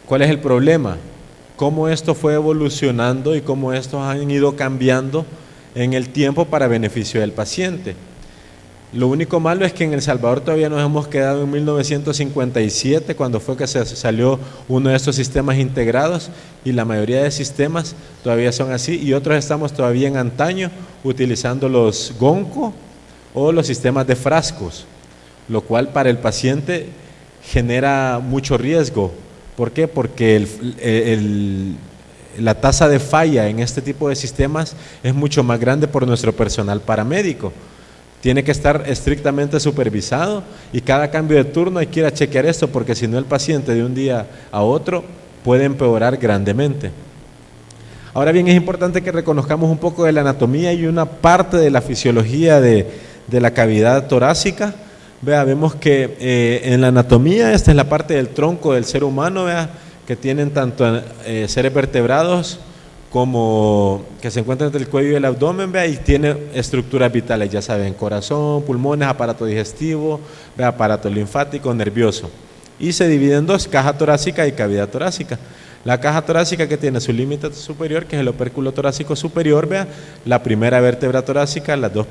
¿Cuál es el problema? Cómo esto fue evolucionando y cómo estos han ido cambiando en el tiempo para beneficio del paciente. Lo único malo es que en El Salvador todavía nos hemos quedado en 1957, cuando fue que se salió uno de estos sistemas integrados, y la mayoría de sistemas todavía son así, y otros estamos todavía en antaño utilizando los GONCO o los sistemas de frascos, lo cual para el paciente genera mucho riesgo. ¿Por qué? Porque la tasa de falla en este tipo de sistemas es mucho más grande por nuestro personal paramédico. Tiene que estar estrictamente supervisado y cada cambio de turno hay que ir a chequear esto, porque si no el paciente de un día a otro puede empeorar grandemente. Ahora bien, es importante que reconozcamos un poco de la anatomía y una parte de la fisiología de la cavidad torácica. Vemos que en la anatomía, esta es la parte del tronco del ser humano, que tienen tanto seres vertebrados como que se encuentra entre el cuello y el abdomen, y tiene estructuras vitales, ya saben, corazón, pulmones, aparato digestivo, aparato linfático, nervioso. Y se divide en dos, caja torácica y cavidad torácica. La caja torácica, que tiene su límite superior, que es el opérculo torácico superior, la primera vértebra torácica, las dos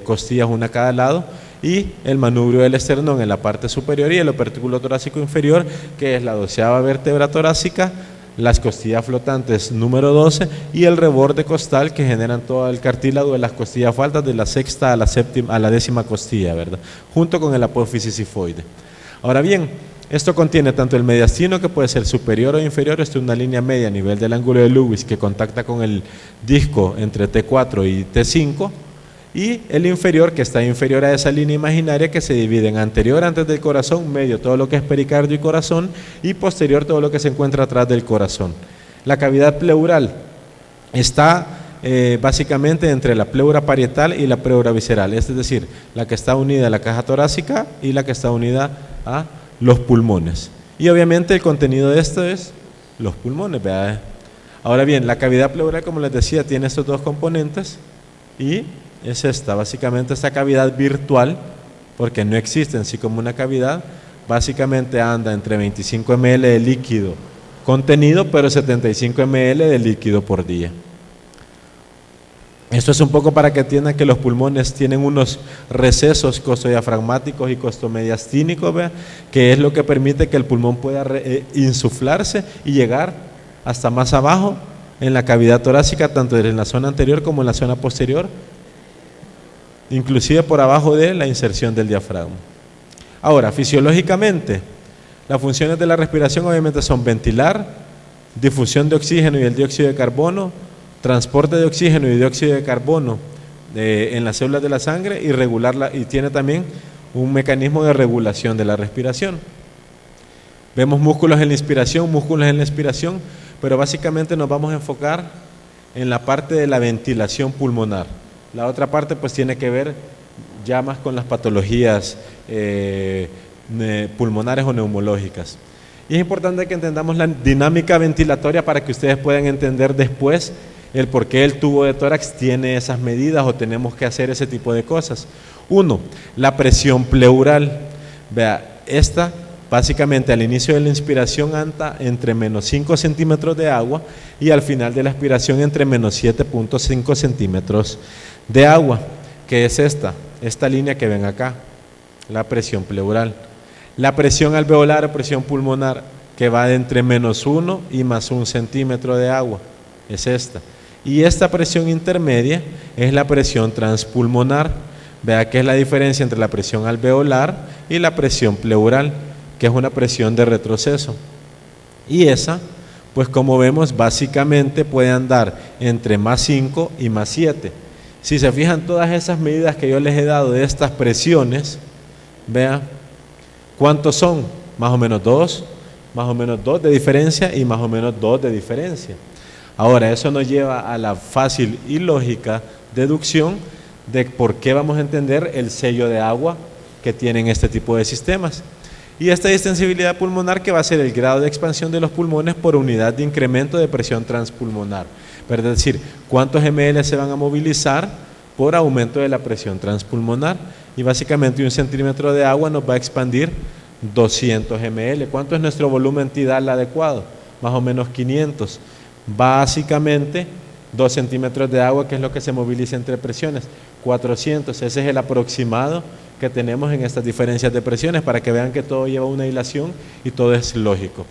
costillas, una a cada lado, y el manubrio del esternón en la parte superior, y el opérculo torácico inferior, que es la 12ª vértebra torácica, las costillas flotantes número 12 y el reborde costal, que generan todo el cartílago de las costillas faltas de la 6ª a la 7ª a la 10ª costilla, ¿verdad? Junto con el apófisis sifoide. Ahora bien, esto contiene tanto el mediastino, que puede ser superior o inferior. Esto es una línea media a nivel del ángulo de Lewis que contacta con el disco entre T4 y T5, y el inferior, que está inferior a esa línea imaginaria, que se divide en anterior, antes del corazón, medio, todo lo que es pericardio y corazón, y posterior, todo lo que se encuentra atrás del corazón. La cavidad pleural está básicamente entre la pleura parietal y la pleura visceral, es decir, la que está unida a la caja torácica y la que está unida a los pulmones. Y obviamente el contenido de esto es los pulmones, ¿verdad? Ahora bien, la cavidad pleural, como les decía, tiene estos dos componentes, y es básicamente esta cavidad virtual, porque no existe en sí como una cavidad. Básicamente anda entre 25 ml de líquido contenido, pero 75 ml de líquido por día. Esto es un poco para que entiendan que los pulmones tienen unos recesos costodiafragmáticos y costomediastínicos, que es lo que permite que el pulmón pueda insuflarse y llegar hasta más abajo en la cavidad torácica, tanto en la zona anterior como en la zona posterior, inclusive por abajo de la inserción del diafragma. Ahora, fisiológicamente, las funciones de la respiración obviamente son ventilar, difusión de oxígeno y el dióxido de carbono, transporte de oxígeno y dióxido de carbono en las células de la sangre, y regularla, y tiene también un mecanismo de regulación de la respiración. Vemos músculos en la inspiración, músculos en la expiración, pero básicamente nos vamos a enfocar en la parte de la ventilación pulmonar. La otra parte pues tiene que ver ya más con las patologías pulmonares o neumológicas. Y es importante que entendamos la dinámica ventilatoria para que ustedes puedan entender después el por qué el tubo de tórax tiene esas medidas o tenemos que hacer ese tipo de cosas. Uno, la presión pleural. Vea, esta básicamente al inicio de la inspiración anda entre menos 5 centímetros de agua, y al final de la expiración entre menos 7.5 centímetros de agua, que es esta línea que ven acá, la presión pleural. La presión alveolar o presión pulmonar, que va de entre menos 1 y más 1 centímetro de agua, es esta. Y esta presión intermedia es la presión transpulmonar. Vea que es la diferencia entre la presión alveolar y la presión pleural, que es una presión de retroceso. Y esa, pues como vemos, básicamente puede andar entre más 5 y más 7. Si se fijan, todas esas medidas que yo les he dado de estas presiones, vean cuántos son, más o menos 2 de diferencia y más o menos 2 de diferencia. Ahora, eso nos lleva a la fácil y lógica deducción de por qué vamos a entender el sello de agua que tienen este tipo de sistemas. Y esta distensibilidad pulmonar, que va a ser el grado de expansión de los pulmones por unidad de incremento de presión transpulmonar. Es decir, cuántos ml se van a movilizar por aumento de la presión transpulmonar. Y básicamente 1 centímetro de agua nos va a expandir 200 ml. ¿Cuánto es nuestro volumen tidal adecuado? Más o menos 500. Básicamente 2 centímetros de agua, que es lo que se moviliza entre presiones. 400, ese es el aproximado que tenemos en estas diferencias de presiones, para que vean que todo lleva una hilación y todo es lógico.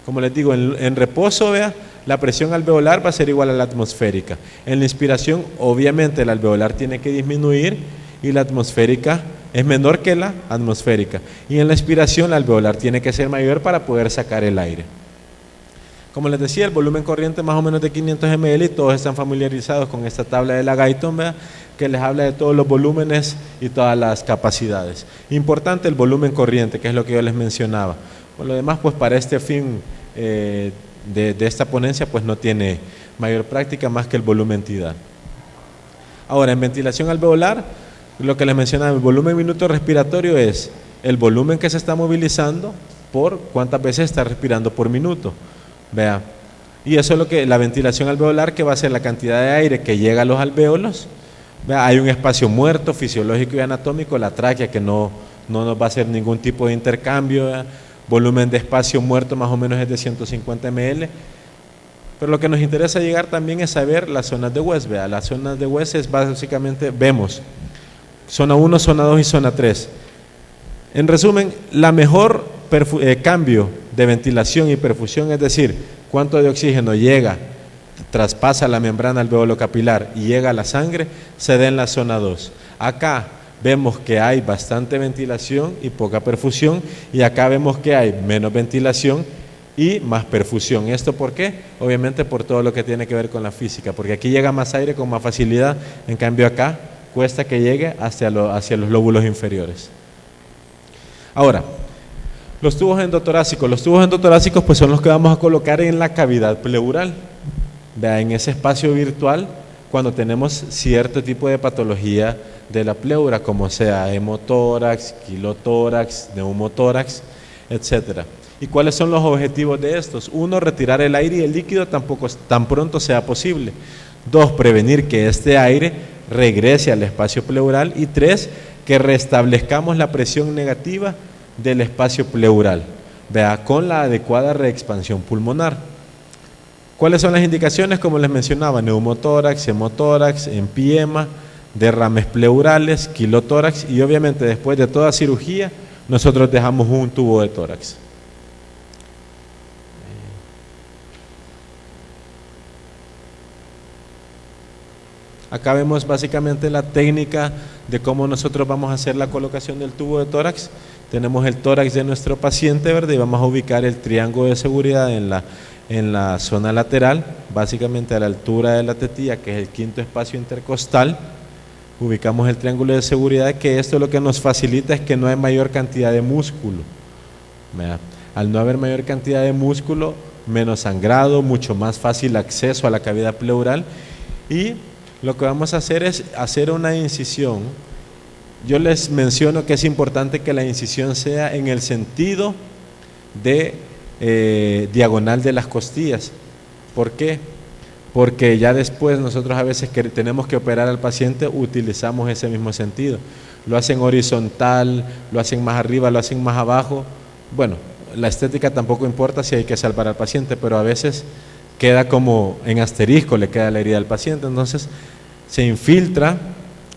Como les digo, en reposo, vea, la presión alveolar va a ser igual a la atmosférica. En la inspiración, obviamente, la alveolar tiene que disminuir y la atmosférica es menor que la atmosférica. Y en la expiración, la alveolar tiene que ser mayor para poder sacar el aire. Como les decía, el volumen corriente más o menos de 500 ml, y todos están familiarizados con esta tabla de la Guyton, ¿verdad?, que les habla de todos los volúmenes y todas las capacidades. Importante el volumen corriente, que es lo que yo les mencionaba. Por lo demás, pues para este fin de esta ponencia, pues no tiene mayor práctica más que el volumen tidal. Ahora, en ventilación alveolar, lo que les mencionaba, el volumen minuto respiratorio es el volumen que se está movilizando por cuántas veces está respirando por minuto. Vea, y eso es lo que la ventilación alveolar, que va a ser la cantidad de aire que llega a los alvéolos. Vea, hay un espacio muerto fisiológico y anatómico, la tráquea, que no nos va a hacer ningún tipo de intercambio. Vea, volumen de espacio muerto más o menos es de 150 ml. Pero lo que nos interesa llegar también es saber las zonas de West. Vea, las zonas de West es básicamente, vemos zona 1, zona 2 y zona 3. En resumen, la mejor cambio de ventilación y perfusión, es decir, cuánto de oxígeno llega, traspasa la membrana alveolo capilar y llega a la sangre, se da en la zona 2. Acá vemos que hay bastante ventilación y poca perfusión, y acá vemos que hay menos ventilación y más perfusión. ¿Esto por qué? Obviamente por todo lo que tiene que ver con la física, porque aquí llega más aire con más facilidad, en cambio acá cuesta que llegue hacia los lóbulos inferiores. Ahora, los tubos endotorácicos. Los tubos endotorácicos pues son los que vamos a colocar en la cavidad pleural. Vea, en ese espacio virtual, cuando tenemos cierto tipo de patología de la pleura, como sea hemotórax, quilotórax, neumotórax, etcétera. ¿Y cuáles son los objetivos de estos? 1, retirar el aire y el líquido tan pronto sea posible. 2, prevenir que este aire regrese al espacio pleural. Y 3, que restablezcamos la presión negativa del espacio pleural, vea, con la adecuada reexpansión pulmonar. ¿Cuáles son las indicaciones? Como les mencionaba, neumotórax, hemotórax, empiema, derrames pleurales, quilotórax, y obviamente después de toda cirugía nosotros dejamos un tubo de tórax. Acá vemos básicamente la técnica de cómo nosotros vamos a hacer la colocación del tubo de tórax. Tenemos el tórax de nuestro paciente, ¿verdad? Y vamos a ubicar el triángulo de seguridad en la zona lateral, básicamente a la altura de la tetilla, que es el quinto espacio intercostal. Ubicamos el triángulo de seguridad, que esto lo que nos facilita es que no hay mayor cantidad de músculo. ¿Verdad? Al no haber mayor cantidad de músculo, menos sangrado, mucho más fácil acceso a la cavidad pleural. Y lo que vamos a hacer es hacer una incisión. Yo les menciono que es importante que la incisión sea en el sentido de diagonal de las costillas. ¿Por qué? Porque ya después nosotros a veces que tenemos que operar al paciente utilizamos ese mismo sentido. Lo hacen horizontal, lo hacen más arriba, lo hacen más abajo. Bueno, la estética tampoco importa si hay que salvar al paciente, pero a veces queda como en asterisco, le queda la herida al paciente. Entonces se infiltra,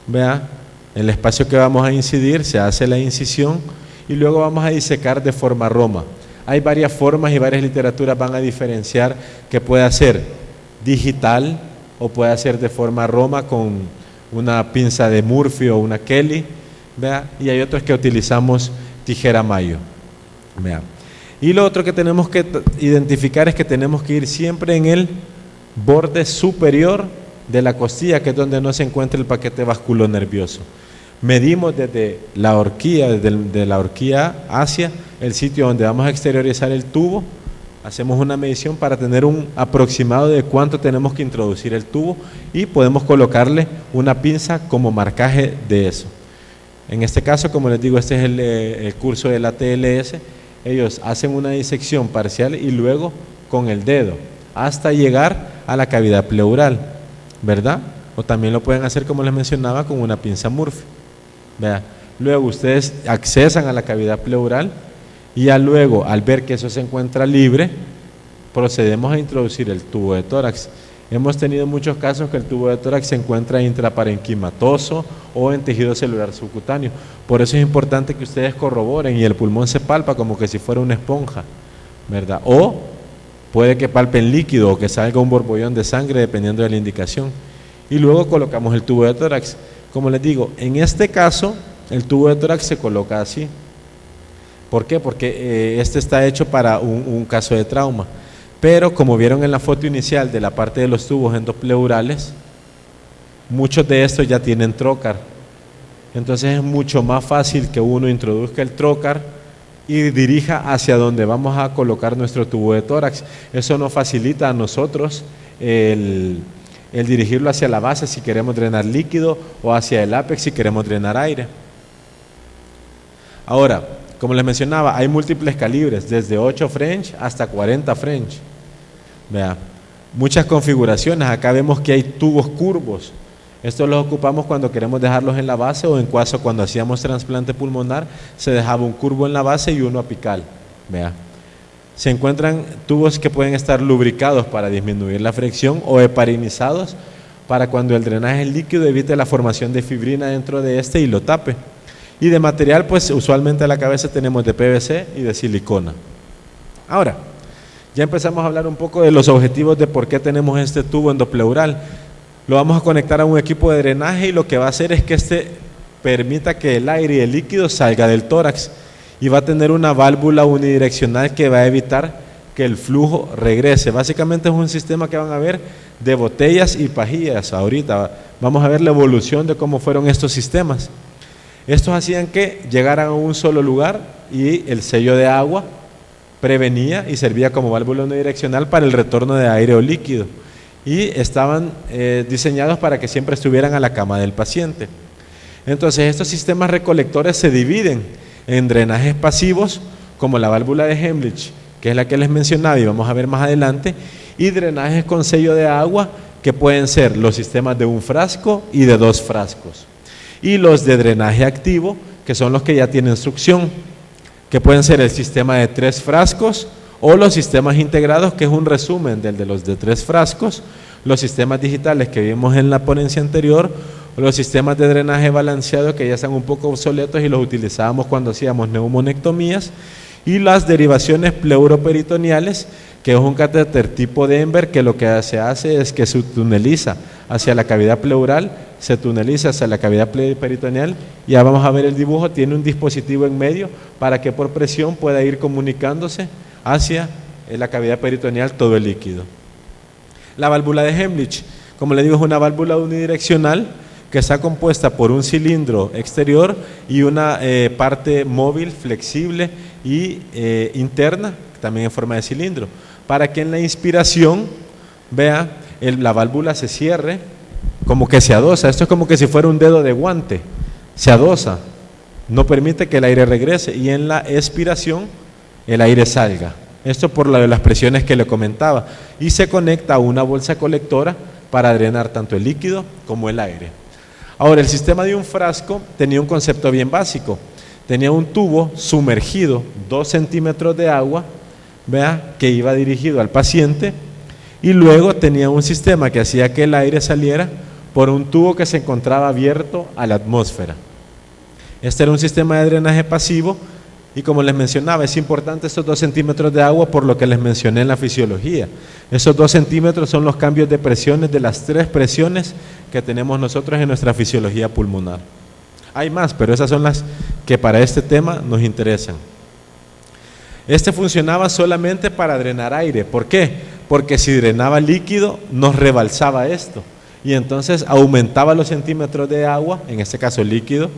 vea, el espacio que vamos a incidir, se hace la incisión y luego vamos a disecar de forma roma. Hay varias formas y varias literaturas van a diferenciar que puede ser digital o puede ser de forma roma con una pinza de Murphy o una Kelly, vea, y hay otros que utilizamos tijera mayo, vea. Y lo otro que tenemos que identificar es que tenemos que ir siempre en el borde superior de la costilla, que es donde no se encuentra el paquete vasculonervioso. Medimos desde la horquilla, desde la horquilla hacia el sitio donde vamos a exteriorizar el tubo. Hacemos una medición para tener un aproximado de cuánto tenemos que introducir el tubo y podemos colocarle una pinza como marcaje de eso. En este caso, como les digo, este es el curso de la TLS. Ellos hacen una disección parcial y luego con el dedo hasta llegar a la cavidad pleural, ¿verdad? O también lo pueden hacer, como les mencionaba, con una pinza Murphy. Vea. Luego ustedes accesan a la cavidad pleural Y ya luego, al ver que eso se encuentra libre, procedemos a introducir el tubo de tórax. Hemos tenido muchos casos que el tubo de tórax se encuentra intraparenquimatoso o en tejido celular subcutáneo. Por eso es importante que ustedes corroboren y el pulmón se palpa como que si fuera una esponja, ¿verdad? O puede que palpen líquido o que salga un borbollón de sangre dependiendo de la indicación. Y luego colocamos el tubo de tórax. Como les digo, en este caso el tubo de tórax se coloca así. ¿Por qué? Porque este está hecho para un caso de trauma. Pero como vieron en la foto inicial de la parte de los tubos endopleurales, muchos de estos ya tienen trocar. Entonces es mucho más fácil que uno introduzca el trocar y dirija hacia donde vamos a colocar nuestro tubo de tórax. Eso nos facilita a nosotros el dirigirlo hacia la base si queremos drenar líquido o hacia el ápex si queremos drenar aire. Ahora, como les mencionaba, hay múltiples calibres, desde 8 French hasta 40 French. Vea, muchas configuraciones. Acá vemos que hay tubos curvos. Estos los ocupamos cuando queremos dejarlos en la base o en caso cuando hacíamos trasplante pulmonar, se dejaba un curvo en la base y uno apical. Vea. Se encuentran tubos que pueden estar lubricados para disminuir la fricción o heparinizados para cuando el drenaje líquido evite la formación de fibrina dentro de este y lo tape. Y de material, pues usualmente a la cabeza tenemos de PVC y de silicona. Ahora, ya empezamos a hablar un poco de los objetivos de por qué tenemos este tubo endopleural. Lo vamos a conectar a un equipo de drenaje y lo que va a hacer es que este permita que el aire y el líquido salga del tórax y va a tener una válvula unidireccional que va a evitar que el flujo regrese. Básicamente es un sistema que van a ver de botellas y pajillas. Ahorita vamos a ver la evolución de cómo fueron estos sistemas. Estos hacían que llegaran a un solo lugar y el sello de agua prevenía y servía como válvula unidireccional para el retorno de aire o líquido. Y estaban diseñados para que siempre estuvieran a la cama del paciente. Entonces estos sistemas recolectores se dividen en drenajes pasivos, como la válvula de Hemlich, que es la que les mencionaba y vamos a ver más adelante, y drenajes con sello de agua, que pueden ser los sistemas de un frasco y de 2 frascos. Y los de drenaje activo, que son los que ya tienen succión, que pueden ser el sistema de 3 frascos o los sistemas integrados, que es un resumen del de los de 3 frascos, los sistemas digitales que vimos en la ponencia anterior, los sistemas de drenaje balanceado que ya están un poco obsoletos y los utilizábamos cuando hacíamos neumonectomías, y las derivaciones pleuroperitoneales, que es un catéter tipo Denver que lo que se hace es que se tuneliza hacia la cavidad pleural, se tuneliza hacia la cavidad peritoneal. Ya vamos a ver el dibujo, tiene un dispositivo en medio para que por presión pueda ir comunicándose hacia la cavidad peritoneal todo el líquido. La válvula de Hemlich, como le digo, es una válvula unidireccional que está compuesta por un cilindro exterior y una parte móvil, flexible y interna, también en forma de cilindro, para que en la inspiración, vea, la válvula se cierre, como que se adosa. Esto es como que si fuera un dedo de guante, se adosa, no permite que el aire regrese, y en la expiración el aire salga. Esto por las presiones que le comentaba, y se conecta a una bolsa colectora para drenar tanto el líquido como el aire. Ahora, el sistema de un frasco tenía un concepto bien básico. Tenía un tubo sumergido, 2 centímetros de agua, vea, que iba dirigido al paciente, y luego tenía un sistema que hacía que el aire saliera por un tubo que se encontraba abierto a la atmósfera. Este era un sistema de drenaje pasivo, y como les mencionaba, es importante estos 2 centímetros de agua por lo que les mencioné en la fisiología. Esos 2 centímetros son los cambios de presiones de las 3 presiones que tenemos nosotros en nuestra fisiología pulmonar. Hay más, pero esas son las que para este tema nos interesan. Este funcionaba solamente para drenar aire. ¿Por qué? Porque si drenaba líquido, nos rebalsaba esto. Y entonces aumentaba los centímetros de agua, en este caso líquido,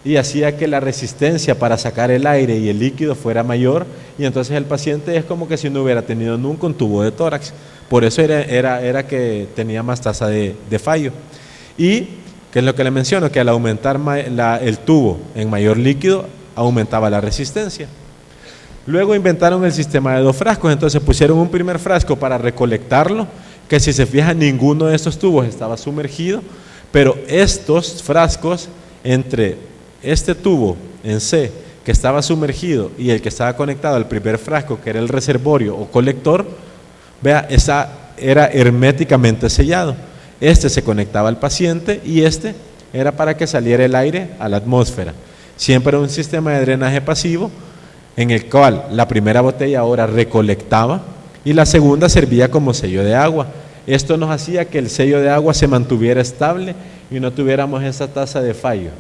y hacía que la resistencia para sacar el aire y el líquido fuera mayor, y entonces el paciente es como que si no hubiera tenido nunca un tubo de tórax. Por eso era que tenía más tasa de fallo. Y, que es lo que le menciono, que al aumentar el tubo en mayor líquido, aumentaba la resistencia. Luego inventaron el sistema de 2 frascos, entonces pusieron un primer frasco para recolectarlo, que si se fijan ninguno de estos tubos estaba sumergido, pero estos frascos entre este tubo en C que estaba sumergido y el que estaba conectado al primer frasco, que era el reservorio o colector, vea, esa era herméticamente sellado. Este se conectaba al paciente y este era para que saliera el aire a la atmósfera. Siempre un sistema de drenaje pasivo en el cual la primera botella ahora recolectaba y la segunda servía como sello de agua. Esto nos hacía que el sello de agua se mantuviera estable y no tuviéramos esa tasa de fallo.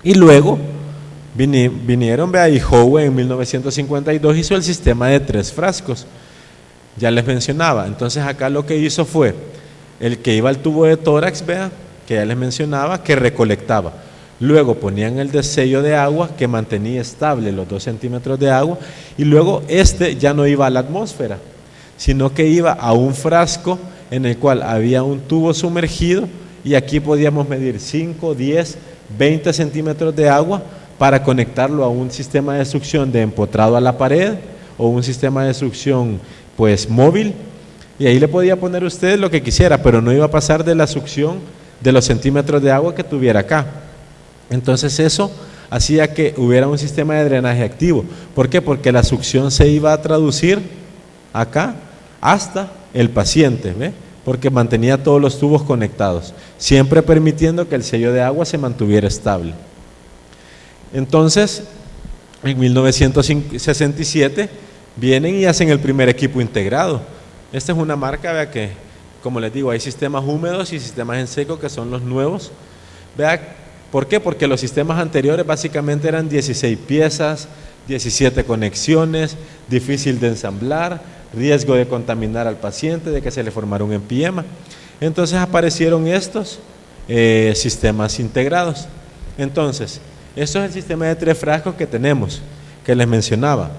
Y luego vinieron, vea, y Howe en 1952 hizo el sistema de 3 frascos. Ya les mencionaba. Entonces acá lo que hizo fue el que iba al tubo de tórax, vea, que ya les mencionaba, que recolectaba. Luego ponían el de sello de agua que mantenía estable los 2 centímetros de agua y luego este ya no iba a la atmósfera, sino que iba a un frasco en el cual había un tubo sumergido y aquí podíamos medir 5, 10, 20 centímetros de agua para conectarlo a un sistema de succión de empotrado a la pared o un sistema de succión pues móvil, y ahí le podía poner usted lo que quisiera, pero no iba a pasar de la succión de los centímetros de agua que tuviera acá. Entonces eso hacía que hubiera un sistema de drenaje activo. ¿Por qué? Porque la succión se iba a traducir acá hasta el paciente, ¿ve? Porque mantenía todos los tubos conectados, siempre permitiendo que el sello de agua se mantuviera estable. Entonces, en 1967 vienen y hacen el primer equipo integrado. Esta es una marca, vea, que, como les digo, hay sistemas húmedos y sistemas en seco que son los nuevos. Vea, ¿por qué? Porque los sistemas anteriores básicamente eran 16 piezas, 17 conexiones, difícil de ensamblar, riesgo de contaminar al paciente, de que se le formara un empiema. Entonces aparecieron estos sistemas integrados. Entonces, esto es el sistema de 3 frascos que tenemos, que les mencionaba.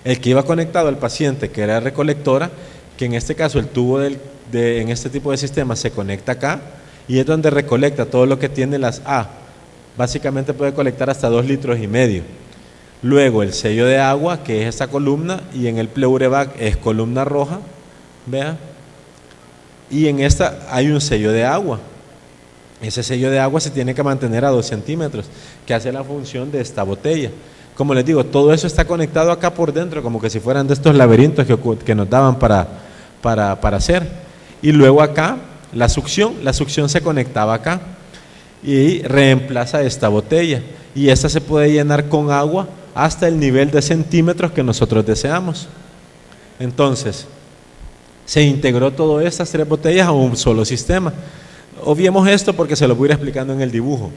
El que iba conectado al paciente, que era recolectora, que en este caso el tubo en este tipo de sistema se conecta acá, y es donde recolecta todo lo que tiene las A. Básicamente puede colectar hasta 2,5 litros. Luego el sello de agua, que es esta columna, y en el pleurevac es columna roja, vea, y en esta hay un sello de agua. Ese sello de agua se tiene que mantener a 2 centímetros, que hace la función de esta botella. Como les digo, todo eso está conectado acá por dentro, como que si fueran de estos laberintos que nos daban para hacer. Y luego acá, la succión se conectaba acá y reemplaza esta botella. Y esta se puede llenar con agua hasta el nivel de centímetros que nosotros deseamos. Entonces, se integró todas estas 3 botellas a un solo sistema. Obviemos esto porque se lo voy a ir explicando en el dibujo.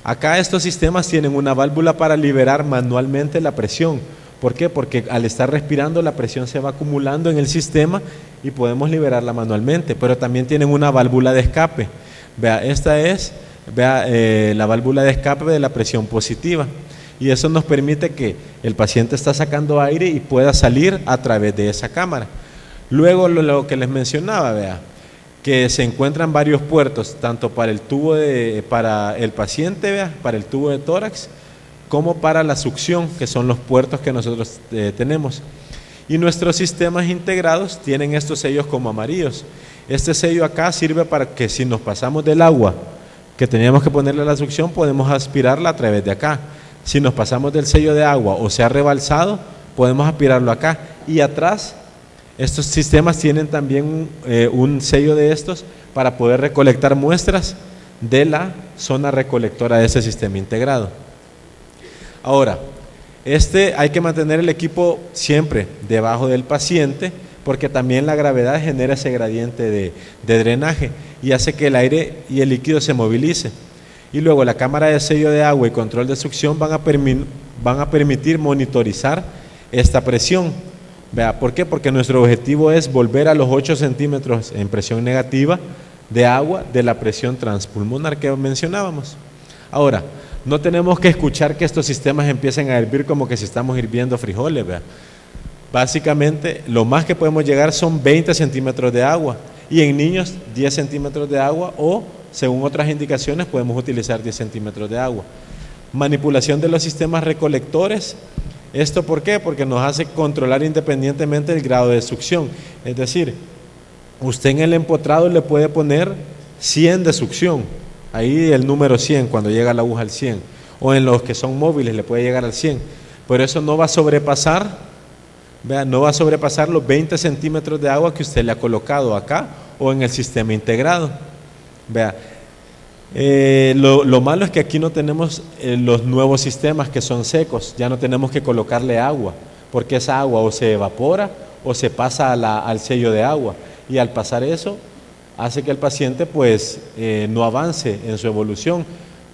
Acá estos sistemas tienen una válvula para liberar manualmente la presión. ¿Por qué? Porque al estar respirando la presión se va acumulando en el sistema y podemos liberarla manualmente, pero también tienen una válvula de escape. Vea, esta es la válvula de escape de la presión positiva y eso nos permite que el paciente está sacando aire y pueda salir a través de esa cámara. Luego lo que les mencionaba, vea, que se encuentran varios puertos, tanto para el tubo para el paciente, vea, para el tubo de tórax, como para la succión, que son los puertos que nosotros tenemos. Y nuestros sistemas integrados tienen estos sellos como amarillos. Este sello acá sirve para que si nos pasamos del agua que teníamos que ponerle a la succión, podemos aspirarla a través de acá. Si nos pasamos del sello de agua o se ha rebalsado, podemos aspirarlo acá. Y atrás, estos sistemas tienen también un sello de estos para poder recolectar muestras de la zona recolectora de ese sistema integrado. Ahora, hay que mantener el equipo siempre debajo del paciente porque también la gravedad genera ese gradiente de drenaje y hace que el aire y el líquido se movilice. Y luego la cámara de sello de agua y control de succión van a permitir monitorizar esta presión. Vea, ¿por qué? Porque nuestro objetivo es volver a los 8 centímetros en presión negativa de agua de la presión transpulmonar que mencionábamos. Ahora, no tenemos que escuchar que estos sistemas empiecen a hervir como que si estamos hirviendo frijoles, vea. Básicamente, lo más que podemos llegar son 20 centímetros de agua y en niños 10 centímetros de agua o, según otras indicaciones, podemos utilizar 10 centímetros de agua. Manipulación de los sistemas recolectores. ¿Esto por qué? Porque nos hace controlar independientemente el grado de succión. Es decir, usted en el empotrado le puede poner 100 de succión, ahí el número 100 cuando llega la aguja al 100, o en los que son móviles le puede llegar al 100, pero eso no va a sobrepasar, vea, no va a sobrepasar los 20 centímetros de agua que usted le ha colocado acá o en el sistema integrado. Vea, lo malo es que aquí no tenemos los nuevos sistemas que son secos, ya no tenemos que colocarle agua, porque esa agua o se evapora o se pasa al sello de agua, y al pasar eso hace que el paciente pues no avance en su evolución,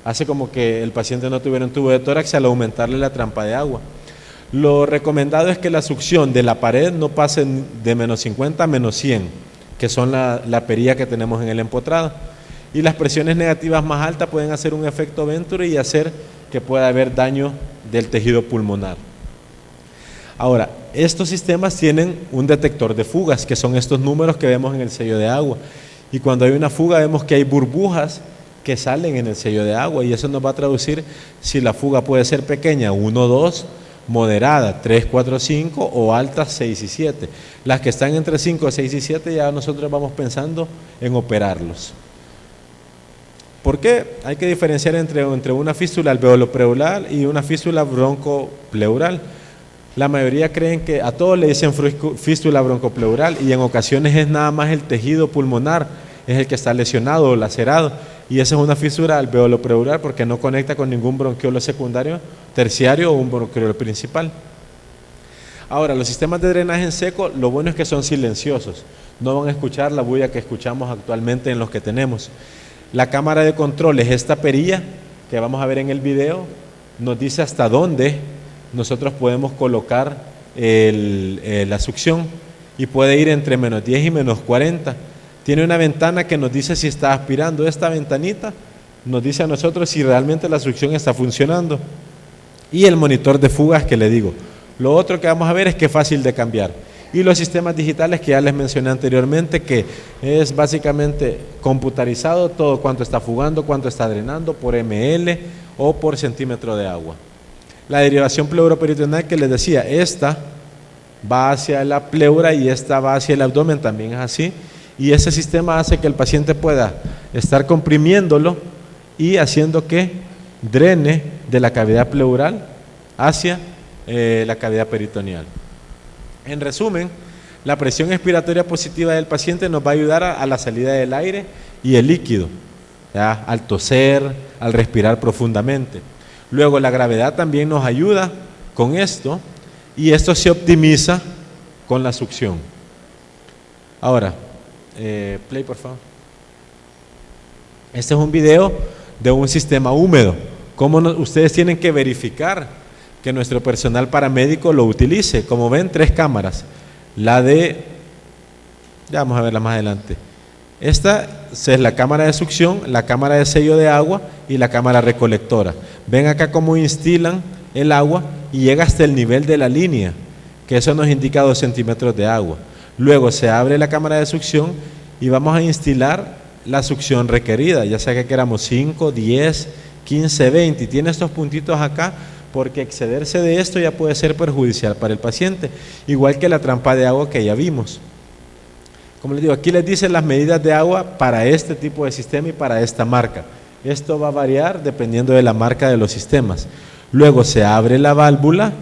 hace como que el paciente no tuviera un tubo de tórax al aumentarle la trampa de agua. Lo recomendado es que la succión de la pared no pase de menos 50 a menos 100, que son la perilla que tenemos en el empotrado. Y las presiones negativas más altas pueden hacer un efecto Venturi y hacer que pueda haber daño del tejido pulmonar. Ahora, estos sistemas tienen un detector de fugas, que son estos números que vemos en el sello de agua. Y cuando hay una fuga vemos que hay burbujas que salen en el sello de agua, y eso nos va a traducir si la fuga puede ser pequeña, 1, 2, moderada, 3, 4, 5 o altas, 6 y 7. Las que están entre 5, 6 y 7 ya nosotros vamos pensando en operarlos. ¿Por qué? Hay que diferenciar entre una fístula alveolo-pleural y una fístula broncopleural. La mayoría creen que a todos le dicen fístula broncopleural, y en ocasiones es nada más el tejido pulmonar, es el que está lesionado o lacerado, y esa es una fístula alveolo-pleural porque no conecta con ningún bronquiolo secundario, terciario o un bronquiolo principal. Ahora, los sistemas de drenaje en seco, lo bueno es que son silenciosos, no van a escuchar la bulla que escuchamos actualmente en los que tenemos. La cámara de control es esta perilla que vamos a ver en el video, nos dice hasta dónde nosotros podemos colocar la succión, y puede ir entre menos 10 y menos 40. Tiene una ventana que nos dice si está aspirando. Esta ventanita nos dice a nosotros si realmente la succión está funcionando. Y el monitor de fugas que le digo. Lo otro que vamos a ver es que es fácil de cambiar. Y los sistemas digitales que ya les mencioné anteriormente, que es básicamente computarizado todo cuánto está fugando, cuánto está drenando por ml o por centímetro de agua. La derivación pleuroperitoneal que les decía, esta va hacia la pleura y esta va hacia el abdomen, también es así, y ese sistema hace que el paciente pueda estar comprimiéndolo y haciendo que drene de la cavidad pleural hacia la cavidad peritoneal. En resumen, la presión expiratoria positiva del paciente nos va a ayudar a la salida del aire y el líquido, ¿ya? Al toser, al respirar profundamente. Luego la gravedad también nos ayuda con esto, y esto se optimiza con la succión. Ahora, play por favor. Este es un video de un sistema húmedo. Cómo ustedes tienen que verificar que nuestro personal paramédico lo utilice. Como ven, 3 cámaras. Ya vamos a verla más adelante. Esta es la cámara de succión, la cámara de sello de agua y la cámara recolectora. Ven acá cómo instilan el agua y llega hasta el nivel de la línea, que eso nos indica 2 centímetros de agua. Luego se abre la cámara de succión y vamos a instilar la succión requerida, ya sea que queramos 5, 10, 15, 20. Y tiene estos puntitos acá porque excederse de esto ya puede ser perjudicial para el paciente, igual que la trampa de agua que ya vimos. Como les digo, aquí les dicen las medidas de agua para este tipo de sistema y para esta marca. Esto va a variar dependiendo de la marca de los sistemas. Luego se abre la válvula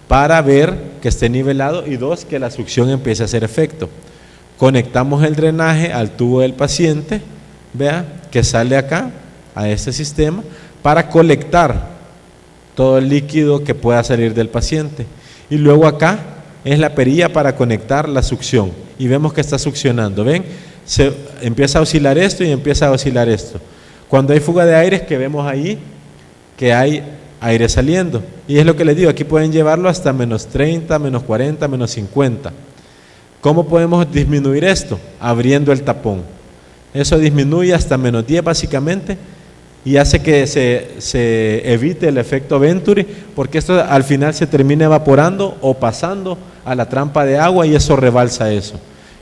para ver que esté nivelado, y 2, que la succión empiece a hacer efecto. Conectamos el drenaje al tubo del paciente, vea, que sale acá a este sistema para colectar todo el líquido que pueda salir del paciente. Y luego acá es la perilla para conectar la succión, y vemos que está succionando. Ven, se empieza a oscilar esto y empieza a oscilar esto. Cuando hay fuga de aire, que vemos ahí que hay aire saliendo, y es lo que les digo, aquí pueden llevarlo hasta menos 30, menos 40, menos 50. ¿Cómo podemos disminuir esto? Abriendo el tapón. Eso disminuye hasta menos 10 básicamente, y hace que se evite el efecto Venturi, porque esto al final se termina evaporando o pasando a la trampa de agua, y eso rebalsa eso.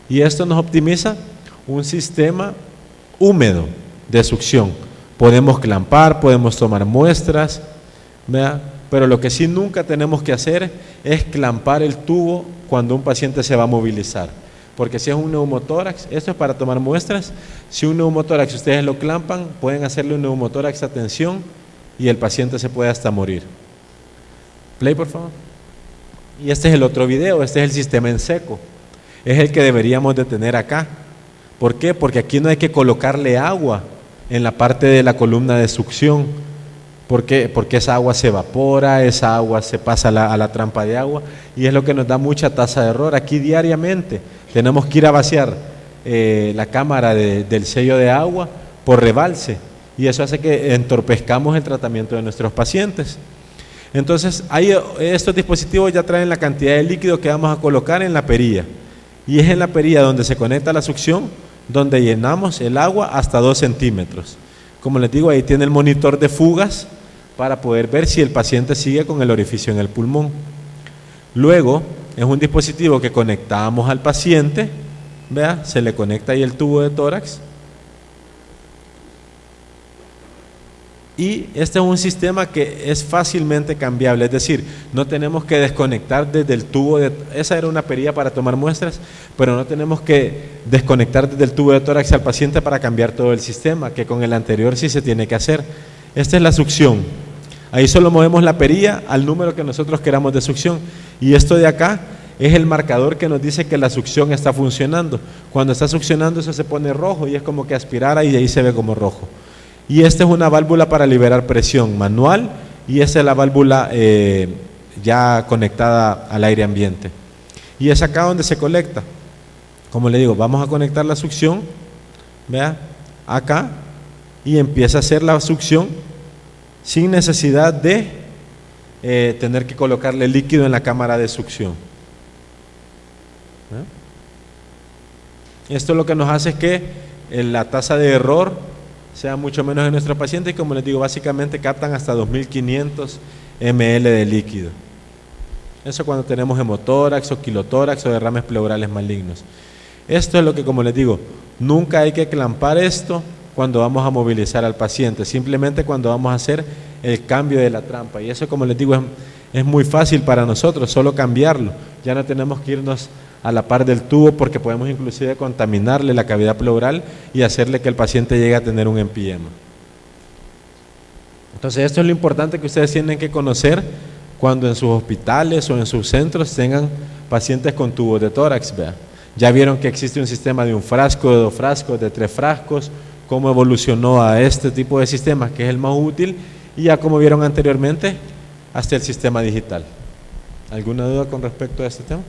Y esto nos optimiza un sistema húmedo de succión. Podemos clampar, podemos tomar muestras, ¿vea? Pero lo que sí nunca tenemos que hacer es clampar el tubo cuando un paciente se va a movilizar. Porque si es un neumotórax, esto es para tomar muestras. Si un neumotórax ustedes lo clampan, pueden hacerle un neumotórax a tensión y el paciente se puede hasta morir. Play, por favor. Y este es el otro video, este es el sistema en seco. Es el que deberíamos de tener acá. ¿Por qué? Porque aquí no hay que colocarle agua en la parte de la columna de succión. ¿Por qué? Porque esa agua se evapora, esa agua se pasa a la trampa de agua y es lo que nos da mucha tasa de error. Aquí diariamente tenemos que ir a vaciar la cámara del sello de agua por rebalse y eso hace que entorpezcamos el tratamiento de nuestros pacientes. Entonces, estos dispositivos ya traen la cantidad de líquido que vamos a colocar en la perilla y es en la perilla donde se conecta la succión, donde llenamos el agua hasta 2 centímetros. Como les digo, ahí tiene el monitor de fugas para poder ver si el paciente sigue con el orificio en el pulmón. Luego, es un dispositivo que conectamos al paciente, vea, se le conecta ahí el tubo de tórax. Y este es un sistema que es fácilmente cambiable, es decir, no tenemos que desconectar desde el tubo esa era una perilla para tomar muestras, pero no tenemos que desconectar desde el tubo de tórax al paciente para cambiar todo el sistema, que con el anterior sí se tiene que hacer. Esta es la succión, ahí solo movemos la perilla al número que nosotros queramos de succión, y esto de acá es el marcador que nos dice que la succión está funcionando. Cuando está succionando eso se pone rojo y es como que aspirara y ahí se ve como rojo. Y esta es una válvula para liberar presión manual y esta es la válvula ya conectada al aire ambiente. Y es acá donde se conecta. Como le digo, vamos a conectar la succión, vea, acá, y empieza a hacer la succión sin necesidad de tener que colocarle líquido en la cámara de succión. Esto lo que nos hace es que la tasa de error sea mucho menos en nuestro paciente y como les digo, básicamente captan hasta 2500 ml de líquido. Eso cuando tenemos hemotórax o quilotórax o derrames pleurales malignos. Esto es lo que, como les digo, nunca hay que clampar esto cuando vamos a movilizar al paciente, simplemente cuando vamos a hacer el cambio de la trampa. Y eso, como les digo, es muy fácil para nosotros, solo cambiarlo. Ya no tenemos que irnos a la par del tubo porque podemos inclusive contaminarle la cavidad pleural y hacerle que el paciente llegue a tener un empiema. Entonces esto es lo importante que ustedes tienen que conocer cuando en sus hospitales o en sus centros tengan pacientes con tubos de tórax. Vea. Ya vieron que existe un sistema de 1 frasco, de 2 frascos, de 3 frascos, cómo evolucionó a este tipo de sistemas que es el más útil y ya como vieron anteriormente hasta el sistema digital. ¿Alguna duda con respecto a este tema?